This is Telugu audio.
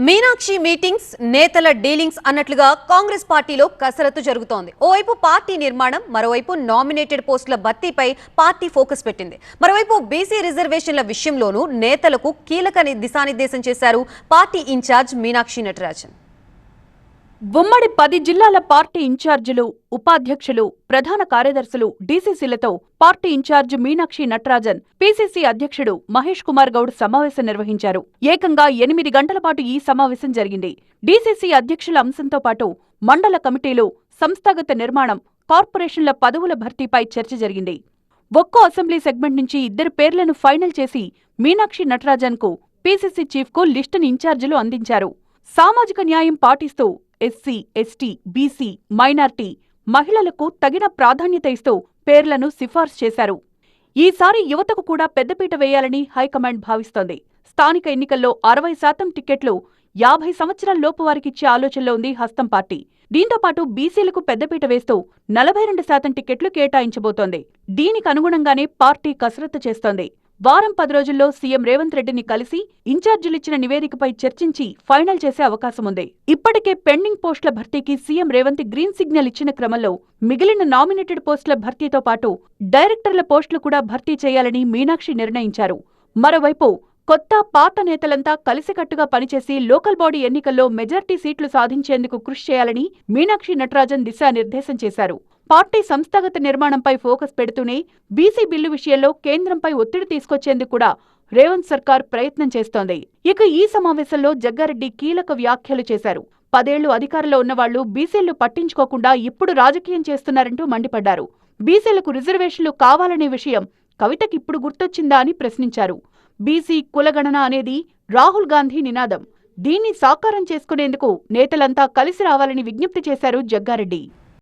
మీనాక్షి మీటింగ్స్ నేతల డీలింగ్స్ అన్నట్లుగా కాంగ్రెస్ పార్టీలో కసరత్తు జరుగుతోంది. ఓవైపు పార్టీ నిర్మాణం, మరోవైపు నామినేటెడ్ పోస్టుల భర్తీపై పార్టీ ఫోకస్ పెట్టింది. మరోవైపు బీసీ రిజర్వేషన్ల విషయంలోనూ నేతలకు కీలక దిశానిర్దేశం చేశారు పార్టీ ఇన్ఛార్జ్ మీనాక్షి నటరాజన్. ఉమ్మడి 10 జిల్లాల పార్టీ ఇన్ఛార్జీలు, ఉపాధ్యక్షులు, ప్రధాన కార్యదర్శులు, డీసీసీలతో party incharge Meenakshi Natarajan, PCC అధ్యక్షుడు మహేష్ కుమార్ గౌడ్ సమావేశం నిర్వహించారు. ఏకంగా 8 గంటల పాటు ఈ సమావేశం జరిగింది. డీసీసీ అధ్యక్షుల అంశంతో పాటు మండల కమిటీలు, సంస్థాగత నిర్మాణం, కార్పొరేషన్ల పదవుల భర్తీపై చర్చ జరిగింది. ఒక్కో అసెంబ్లీ సెగ్మెంట్ నుంచి 2 పేర్లను ఫైనల్ చేసి మీనాక్షి నటరాజన్కు, పీసీసీ చీఫ్కు లిస్టును ఇన్ఛార్జీలు అందించారు. సామాజిక న్యాయం పాటిస్తూ ఎస్సీ, ఎస్టీ, బీసీ, మైనార్టీ, మహిళలకు తగిన ప్రాధాన్యత ఇస్తూ పేర్లను సిఫార్సు చేశారు. ఈసారి యువతకు కూడా పెద్దపీట వేయాలని హైకమాండ్ భావిస్తోంది. స్థానిక ఎన్నికల్లో 60% టిక్కెట్లు 50 సంవత్సరాల లోపు వారికిచ్చే ఆలోచనలో ఉంది హస్తం పార్టీ. దీంతోపాటు బీసీలకు పెద్దపీట వేస్తూ 42% టిక్కెట్లు కేటాయించబోతోంది. దీనికి అనుగుణంగానే పార్టీ కసరత్తు చేస్తోంది. వారం 10 రోజుల్లో సీఎం రేవంత్ రెడ్డిని కలిసి ఇన్ఛార్జీలిచ్చిన నివేదికపై చర్చించి ఫైనల్ చేసే అవకాశముంది. ఇప్పటికే పెండింగ్ పోస్టుల భర్తీకి సీఎం రేవంత్ గ్రీన్ సిగ్నల్ ఇచ్చిన క్రమంలో మిగిలిన నామినేటెడ్ పోస్టుల భర్తీతో పాటు డైరెక్టర్ల పోస్టులు కూడా భర్తీ చేయాలని మీనాక్షి నిర్ణయించారు. మరోవైపు కొత్త, పాత నేతలంతా కలిసికట్టుగా పనిచేసి లోకల్ బాడీ ఎన్నికల్లో మెజార్టీ సీట్లు సాధించేందుకు కృషి చేయాలని మీనాక్షి నటరాజన్ దిశానిర్దేశం చేశారు. పార్టీ సంస్థాగత నిర్మాణంపై ఫోకస్ పెడుతూనే బీసీ బిల్లు విషయంలో కేంద్రంపై ఒత్తిడి తీసుకొచ్చేందుకు కూడా రేవంత్ సర్కార్ ప్రయత్నం చేస్తోంది. ఇక ఈ సమావేశంలో జగ్గారెడ్డి కీలక వ్యాఖ్యలు చేశారు. 10 ఏళ్లు అధికారంలో ఉన్నవాళ్లు బీసీలు పట్టించుకోకుండా ఇప్పుడు రాజకీయం చేస్తున్నారంటూ మండిపడ్డారు. బీసీలకు రిజర్వేషన్లు కావాలనే విషయం కవితకిప్పుడు గుర్తొచ్చిందా అని ప్రశ్నించారు. బీసీ కులగణన అనేది రాహుల్ గాంధీ నినాదం. దీన్ని సాకారం చేసుకునేందుకు నేతలంతా కలిసి రావాలని విజ్ఞప్తి చేశారు జగ్గారెడ్డి.